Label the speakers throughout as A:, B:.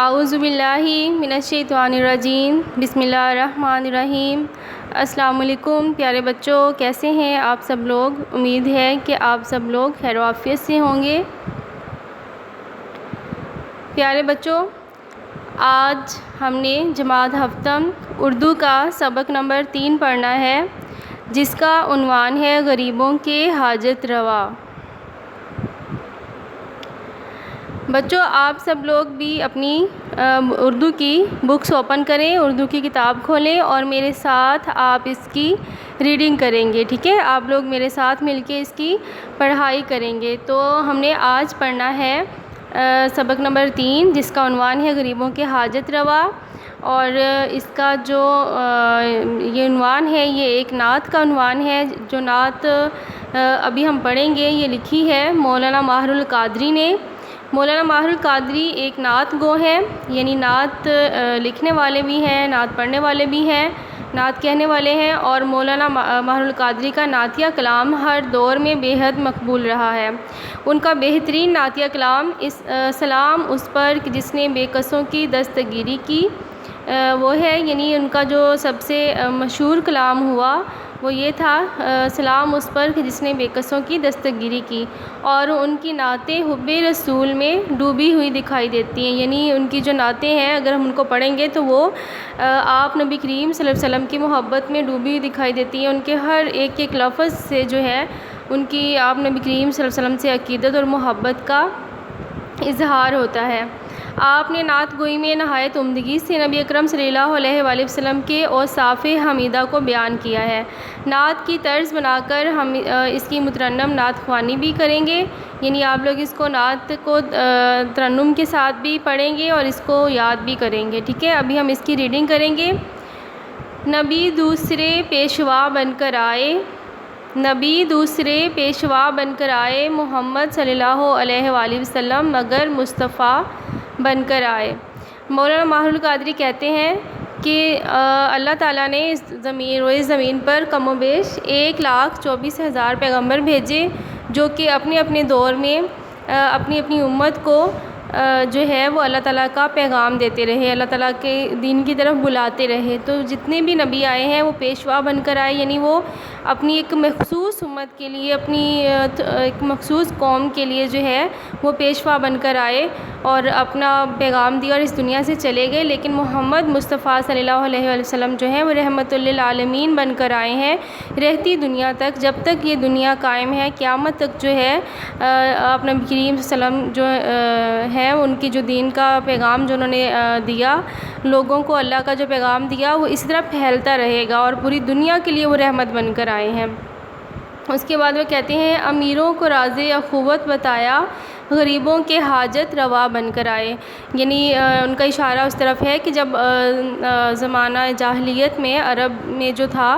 A: اعوذ باللہ من الشیطان الرجیم، بسم اللہ الرحمن الرحیم۔ السلام علیکم پیارے بچوں، کیسے ہیں آپ سب لوگ؟ امید ہے کہ آپ سب لوگ خیر و عافیت سے ہوں گے۔ پیارے بچوں، آج ہم نے جماعت ہفتم اردو کا سبق نمبر 3 پڑھنا ہے، جس کا عنوان ہے غریبوں کے حاجت روا۔ بچوں، آپ سب لوگ بھی اپنی اردو کی بکس اوپن کریں، اردو کی کتاب کھولیں اور میرے ساتھ آپ اس کی ریڈنگ کریں گے، ٹھیک ہے؟ آپ لوگ میرے ساتھ مل کے اس کی پڑھائی کریں گے۔ تو ہم نے آج پڑھنا ہے سبق نمبر 3، جس کا عنوان ہے غریبوں کے حاجت روا، اور اس کا جو یہ عنوان ہے، یہ ایک نعت کا عنوان ہے۔ جو نعت ابھی ہم پڑھیں گے، یہ لکھی ہے مولانا ماہر القادری نے۔ مولانا ماہر القادری ایک نعت گو ہیں، یعنی نعت لکھنے والے بھی ہیں، نعت پڑھنے والے بھی ہیں، نعت کہنے والے ہیں، اور مولانا ماہر القادری کا نعتیہ کلام ہر دور میں بے حد مقبول رہا ہے۔ ان کا بہترین نعتیہ کلام سلام اس پر جس نے بے کسوں کی دستگیری کی وہ ہے، یعنی ان کا جو سب سے مشہور کلام ہوا وہ یہ تھا، سلام اس پر جس نے بے کسوں کی دستگیری کی، اور ان کی نعتیں حب رسول میں ڈوبی ہوئی دکھائی دیتی ہیں۔ یعنی ان کی جو نعتیں ہیں، اگر ہم ان کو پڑھیں گے تو وہ آپ نبی کریم صلی اللہ علیہ وسلم کی محبت میں ڈوبی ہوئی دکھائی دیتی ہیں۔ ان کے ہر ایک ایک لفظ سے جو ہے ان کی آپ نبی کریم صلی اللہ علیہ وسلم سے عقیدت اور محبت کا اظہار ہوتا ہے۔ آپ نے نعت گوئی میں نہایت عمدگی سے نبی اکرم صلی اللہ علیہ وآلہ وسلم کے اوصاف حمیدہ کو بیان کیا ہے۔ نعت کی طرز بنا کر ہم اس کی مترنم نعت خوانی بھی کریں گے، یعنی آپ لوگ اس کو نعت کو ترنم کے ساتھ بھی پڑھیں گے اور اس کو یاد بھی کریں گے، ٹھیک ہے؟ ابھی ہم اس کی ریڈنگ کریں گے۔ نبی دوسرے پیشوا بن کر آئے، نبی دوسرے پیشوا بن کر آئے، محمد صلی اللہ علیہ وآلہ وسلم مگر مصطفیٰ بن کر آئے۔ مولانا ماہر القادری کہتے ہیں کہ اللہ تعالیٰ نے اس زمین پر کم و بیش 1,24,000 پیغمبر بھیجے، جو کہ اپنے اپنے دور میں اپنی اپنی امت کو جو ہے وہ اللہ تعالیٰ کا پیغام دیتے رہے، اللہ تعالیٰ کے دین کی طرف بلاتے رہے۔ تو جتنے بھی نبی آئے ہیں وہ پیشوا بن کر آئے، یعنی وہ اپنی ایک مخصوص امت کے لیے، اپنی ایک مخصوص قوم کے لیے جو ہے وہ پیشوا بن کر آئے اور اپنا پیغام دیا اور اس دنیا سے چلے گئے۔ لیکن محمد مصطفیٰ صلی اللہ علیہ وآلہ وسلم جو ہیں وہ رحمت للعالمین بن کر آئے ہیں، رہتی دنیا تک، جب تک یہ دنیا قائم ہے، قیامت تک جو ہے آپ نبی کریم صلی اللہ علیہ وسلم جو ہیں ان کی جو دین کا پیغام جو انہوں نے دیا لوگوں کو، اللہ کا جو پیغام دیا وہ اسی طرح پھیلتا رہے گا، اور پوری دنیا کے لیے وہ رحمت بن کر آئے ہیں۔ اس کے بعد وہ کہتے ہیں امیروں کو راز اخوت بتایا، غریبوں کے حاجت روا بن کر آئے۔ یعنی ان کا اشارہ اس طرف ہے کہ جب زمانہ جاہلیت میں عرب میں جو تھا،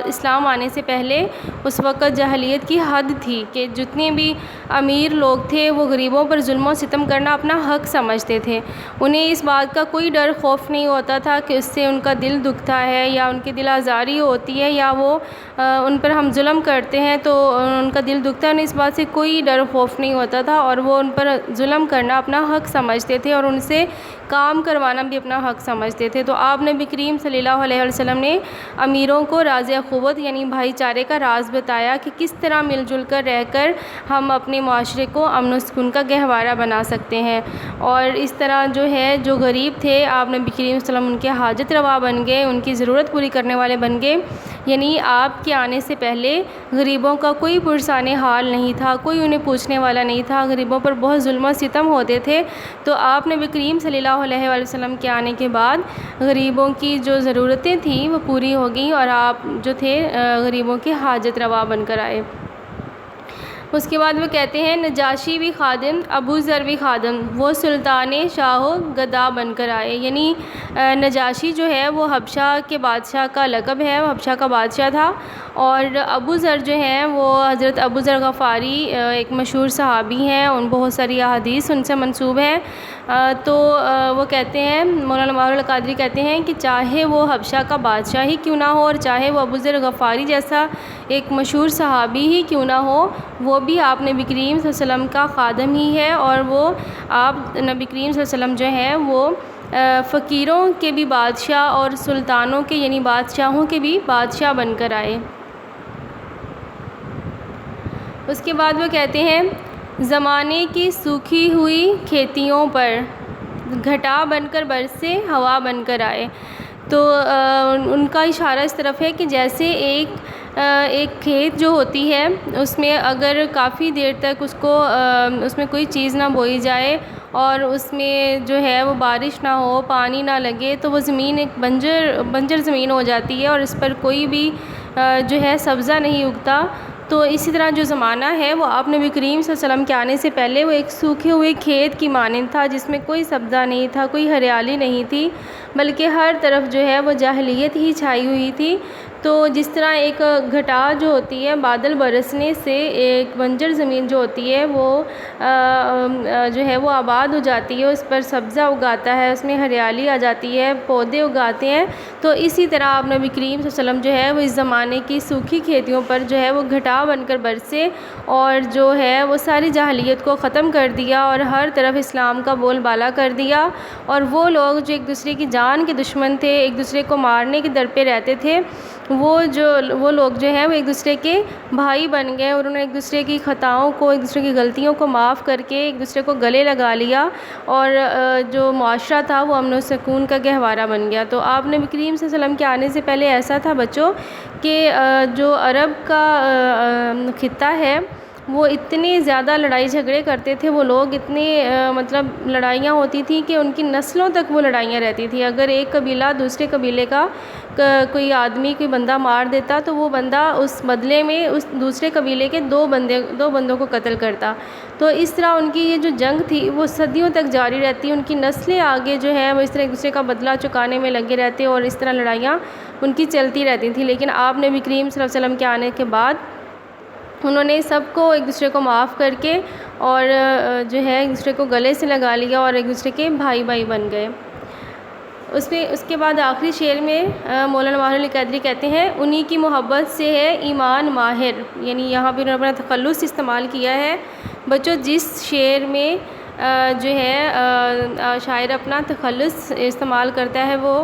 A: اسلام آنے سے پہلے اس وقت جاہلیت کی حد تھی کہ جتنے بھی امیر لوگ تھے وہ غریبوں پر ظلم و ستم کرنا اپنا حق سمجھتے تھے۔ انہیں اس بات کا کوئی ڈر خوف نہیں ہوتا تھا کہ اس سے ان کا دل دکھتا ہے یا ان کی دل آزاری ہوتی ہے یا وہ ان پر ہم ظلم کرتے ہیں تو ان کا دل دکھتا ہے۔ انہیں اس بات سے کوئی ڈر خوف نہیں ہوتا تھا اور وہ ان پر ظلم کرنا اپنا حق سمجھتے تھے اور ان سے کام کروانا بھی اپنا حق سمجھتے تھے۔ تو آپ نبی کریم صلی اللہ علیہ وسلم نے امیروں کو راز اخوت یعنی بھائی چارے کا راز بتایا کہ کس طرح مل جل کر رہ کر ہم اپنے معاشرے کو امن و سکون کا گہوارہ بنا سکتے ہیں، اور اس طرح جو ہے جو غریب تھے آپ نبی کریم صلی اللہ علیہ وسلم ان کے حاجت روا بن گئے، ان کی ضرورت پوری کرنے والے بن گئے۔ یعنی آپ کے آنے سے پہلے غریبوں کا کوئی پرسان حال نہیں تھا، کوئی انہیں پوچھنے والا نہیں تھا، غریبوں پر بہت ظلم و ستم ہوتے تھے۔ تو آپ نبی کریم صلی اللہ علیہ وآلہ وسلم کے آنے کے بعد غریبوں کی جو ضرورتیں تھیں وہ پوری ہو گئیں اور آپ جو تھے غریبوں کے حاجت روا بن کر آئے۔ اس کے بعد وہ کہتے ہیں نجاشی بھی خادم، ابو ذر بھی خادم، وہ سلطان شاہ و گدا بن کر آئے۔ یعنی نجاشی جو ہے وہ حبشہ کے بادشاہ کا لقب ہے، وہ حبشہ کا بادشاہ تھا اور ابو ذر جو ہیں وہ حضرت ابو ذر غفاری ایک مشہور صحابی ہیں، ان بہت ساری احادیث ان سے منسوب ہیں۔ تو وہ کہتے ہیں، مولانا ماہر القادری کہتے ہیں کہ چاہے وہ حبشہ کا بادشاہ ہی کیوں نہ ہو اور چاہے وہ ابو ذر غفاری جیسا ایک مشہور صحابی ہی کیوں نہ ہو، وہ بھی آپ نبی کریم صلی اللہ علیہ وسلم کا خادم ہی ہے، اور وہ آپ نبی کریم صلی اللہ علیہ وسلم جو ہیں وہ فقیروں کے بھی بادشاہ اور سلطانوں کے یعنی بادشاہوں کے بھی بادشاہ بن کر آئے۔ اس کے بعد وہ کہتے ہیں زمانے کی سوکھی ہوئی کھیتیوں پر گھٹا بن کر برسے ہوا بن کر آئے۔ تو ان کا اشارہ اس طرف ہے کہ جیسے ایک کھیت جو ہوتی ہے اس میں اگر کافی دیر تک اس میں کوئی چیز نہ بوئی جائے اور اس میں جو ہے وہ بارش نہ ہو، پانی نہ لگے، تو وہ زمین ایک بنجر زمین ہو جاتی ہے اور اس پر کوئی بھی جو ہے سبزہ نہیں اگتا۔ تو اسی طرح جو زمانہ ہے وہ آپ نبی کریم صلی اللہ علیہ وسلم کے آنے سے پہلے وہ ایک سوکھے ہوئے کھیت کی مانند تھا، جس میں کوئی سبزہ نہیں تھا، کوئی ہریالی نہیں تھی، بلکہ ہر طرف جو ہے وہ جاہلیت ہی چھائی ہوئی تھی۔ تو جس طرح ایک گھٹا جو ہوتی ہے بادل برسنے سے ایک بنجر زمین جو ہوتی ہے وہ جو ہے وہ آباد ہو جاتی ہے، اس پر سبزہ اگاتا ہے، اس میں ہریالی آ جاتی ہے، پودے اگاتے ہیں، تو اسی طرح آپ نبی کریم صلی اللہ علیہ وسلم جو ہے وہ اس زمانے کی سوکھی کھیتیوں پر جو ہے وہ گھٹا بن کر برسے اور جو ہے وہ ساری جاہلیت کو ختم کر دیا اور ہر طرف اسلام کا بول بالا کر دیا۔ اور وہ لوگ جو ایک دوسرے کی جان کے دشمن تھے، ایک دوسرے کو مارنے کے در پہ رہتے تھے، وہ لوگ جو ہیں وہ ایک دوسرے کے بھائی بن گئے، اور انہوں نے ایک دوسرے کی خطاؤں کو، ایک دوسرے کی غلطیوں کو معاف کر کے ایک دوسرے کو گلے لگا لیا، اور جو معاشرہ تھا وہ امن و سکون کا گہوارہ بن گیا۔ تو آپ نبی کریم صلی اللہ علیہ وسلم کے آنے سے پہلے ایسا تھا بچوں کہ جو عرب کا خطہ ہے وہ اتنے زیادہ لڑائی جھگڑے کرتے تھے، وہ لوگ اتنے مطلب لڑائیاں ہوتی تھیں کہ ان کی نسلوں تک وہ لڑائیاں رہتی تھیں۔ اگر ایک قبیلہ دوسرے قبیلے کا کوئی آدمی کوئی بندہ مار دیتا تو وہ بندہ اس بدلے میں اس دوسرے قبیلے کے دو بندوں کو قتل کرتا۔ تو اس طرح ان کی یہ جو جنگ تھی وہ صدیوں تک جاری رہتی، ان کی نسلیں آگے جو ہے وہ اس طرح ایک دوسرے کا بدلہ چکانے میں لگے رہتے اور اس طرح لڑائیاں ان کی چلتی رہتی تھیں۔ لیکن آپ نبی کریم صلی اللہ علیہ وسلم کے آنے کے بعد انہوں نے سب کو ایک دوسرے کو معاف کر کے اور جو ہے ایک دوسرے کو گلے سے لگا لیا اور ایک دوسرے کے بھائی بن گئے۔ اس کے بعد آخری شعر میں مولانا ماہر القادری کہتے ہیں انہی کی محبت سے ہے ایمان ماہر، یعنی یہاں پہ انہوں نے اپنا تخلص استعمال کیا ہے۔ بچوں جس شعر میں جو ہے شاعر اپنا تخلص استعمال کرتا ہے وہ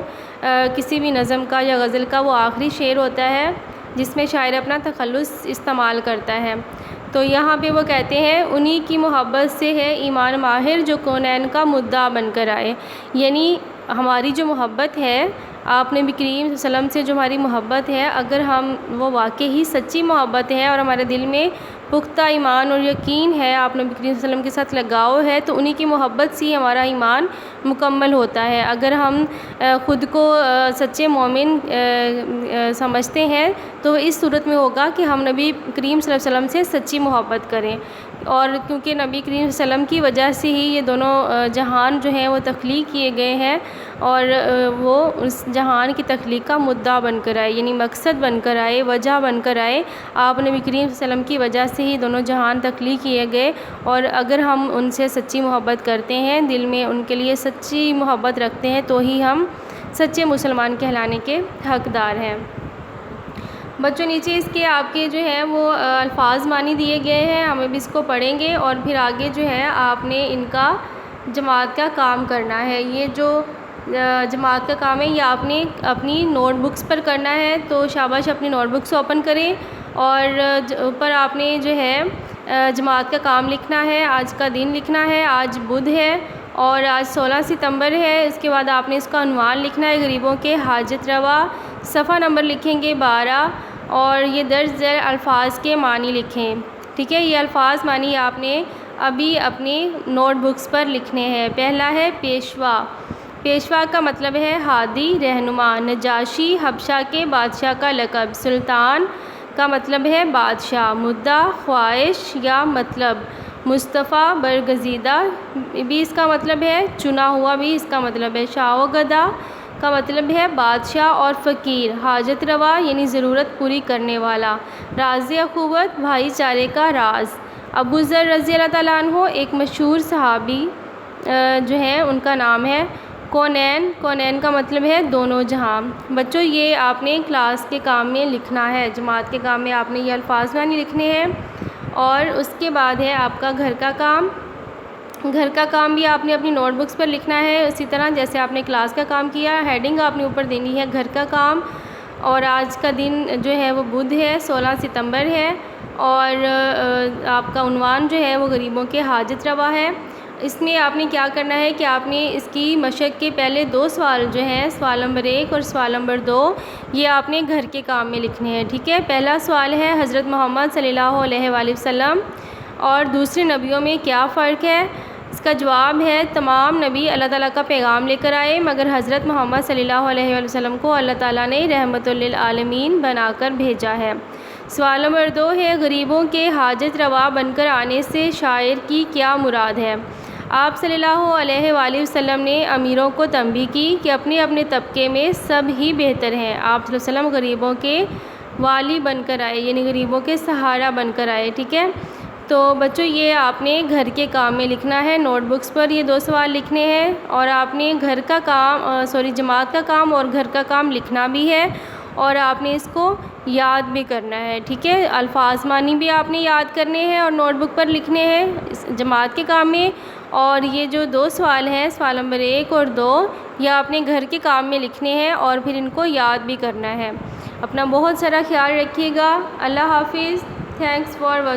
A: کسی بھی نظم کا یا غزل کا وہ آخری شعر ہوتا ہے جس میں شاعر اپنا تخلص استعمال کرتا ہے۔ تو یہاں پہ وہ کہتے ہیں انہی کی محبت سے ہے ایمان ماہر جو کونین کا مدعا بن کر آئے، یعنی ہماری جو محبت ہے آپ نبی کریم صلی اللہ علیہ وسلم سے جو ہماری محبت ہے، اگر وہ واقعی ہی سچی محبت ہے اور ہمارے دل میں پختہ ایمان اور یقین ہے، آپ نبی کریم صلی اللہ علیہ وسلم کے ساتھ لگاؤ ہے، تو انہی کی محبت سے ہی ہمارا ایمان مکمل ہوتا ہے۔ اگر ہم خود کو سچے مومن سمجھتے ہیں تو اس صورت میں ہوگا کہ ہم نبی کریم صلی اللہ علیہ وسلم سے سچی محبت کریں، اور کیونکہ نبی کریم صلی اللہ علیہ وسلم کی وجہ سے ہی یہ دونوں جہان جو ہیں وہ تخلیق کیے گئے ہیں، اور وہ اس جہان کی تخلیق کا مدعا بن کر آئے، یعنی مقصد بن کر آئے، وجہ بن کر آئے۔ آپ نبی کریم صلی اللہ علیہ وسلم کی وجہ سے ہی دونوں جہان تخلیق کیے گئے، اور اگر ہم ان سے سچی محبت کرتے ہیں، دل میں ان کے لیے سچی محبت رکھتے ہیں، تو ہی ہم سچے مسلمان کہلانے کے حقدار ہیں۔ بچوں نیچے اس کے آپ کے جو ہے وہ الفاظ معنی دیے گئے ہیں، ہم اب اس کو پڑھیں گے اور پھر آگے جو ہے آپ نے ان کا جماعت کا کام کرنا ہے۔ یہ جو جماعت کا کام ہے یہ آپ نے اپنی نوٹ بکس پر کرنا ہے، تو شاباش اپنی نوٹ بکس اوپن کریں اور اوپر آپ نے جو ہے جماعت کا کام لکھنا ہے، آج کا دن لکھنا ہے، آج بدھ ہے اور آج 16 ستمبر ہے۔ اس کے بعد آپ نے اس کا عنوان لکھنا ہے غریبوں کے حاجت روا، صفحہ نمبر لکھیں گے 12، اور یہ درج ذیل الفاظ کے معنی لکھیں، ٹھیک ہے۔ یہ الفاظ معنی آپ نے ابھی اپنی نوٹ بکس پر لکھنے ہیں۔ پہلا ہے پیشوا، پیشوا کا مطلب ہے ہادی، رہنما۔ نجاشی حبشہ کے بادشاہ کا لقب۔ سلطان کا مطلب ہے بادشاہ۔ مدعا خواہش یا مطلب۔ مصطفیٰ برگزیدہ بھی اس کا مطلب ہے چنا ہوا بھی اس کا مطلب ہے۔ شاہ و گدا کا مطلب ہے بادشاہ، اور فقیر حاجت روا یعنی ضرورت پوری کرنے والا، راز اخوت بھائی چارے کا راز۔ ابو ذر رضی اللہ تعالیٰ عنہ ایک مشہور صحابی جو ہیں ان کا نام ہے کونین۔ کونین کا مطلب ہے دونوں جہاں۔ بچوں یہ آپ نے کلاس کے کام میں لکھنا ہے، جماعت کے کام میں آپ نے یہ الفاظ معنی لکھنے ہیں۔ اور اس کے بعد ہے آپ کا گھر کا کام۔ گھر کا کام بھی آپ نے اپنی نوٹ بکس پر لکھنا ہے، اسی طرح جیسے آپ نے کلاس کا کام کیا۔ ہیڈنگ آپ نے اوپر دینی ہے گھر کا کام۔ اور آج کا دن جو ہے وہ بدھ ہے، 16 ستمبر ہے، اور آپ کا عنوان جو ہے وہ غریبوں کے حاجت روا ہے۔ اس میں آپ نے کیا کرنا ہے کہ آپ نے اس کی مشق کے پہلے 2 سوال جو ہیں، سوال نمبر 1 اور سوال نمبر 2، یہ آپ نے گھر کے کام میں لکھنے ہیں، ٹھیک ہے۔ پہلا سوال ہے حضرت محمد صلی اللہ علیہ وآلہ وسلم اور دوسرے نبیوں میں کیا فرق ہے؟ اس کا جواب ہے تمام نبی اللہ تعالیٰ کا پیغام لے کر آئے، مگر حضرت محمد صلی اللہ علیہ وآلہ وسلم کو اللہ تعالیٰ نے رحمت للعالمین بنا کر بھیجا ہے۔ سوال نمبر 2 ہے غریبوں کے حاجت روا بن کر آنے سے شاعر کی کیا مراد ہے؟ آپ صلی اللہ علیہ وآلہ وسلم نے امیروں کو تنبیہ کی کہ اپنے اپنے طبقے میں سب ہی بہتر ہیں۔ آپ صلی اللہ علیہ وسلم غریبوں کے والی بن کر آئے، یعنی غریبوں کے سہارا بن کر آئے، ٹھیک ہے۔ تو بچوں یہ آپ نے گھر کے کام میں لکھنا ہے، نوٹ بکس پر یہ 2 سوال لکھنے ہیں، اور آپ نے گھر کا کام جماعت کا کام اور گھر کا کام لکھنا بھی ہے، اور آپ نے اس کو یاد بھی کرنا ہے، ٹھیک ہے۔ الفاظ معنی بھی آپ نے یاد کرنے ہیں اور نوٹ بک پر لکھنے ہیں جماعت کے کام میں، اور یہ جو 2 سوال ہیں، سوال نمبر 1 اور 2، یہ آپ نے گھر کے کام میں لکھنے ہیں اور پھر ان کو یاد بھی کرنا ہے۔ اپنا بہت سارا خیال رکھیے گا۔ اللہ حافظ۔ Thanks for watching.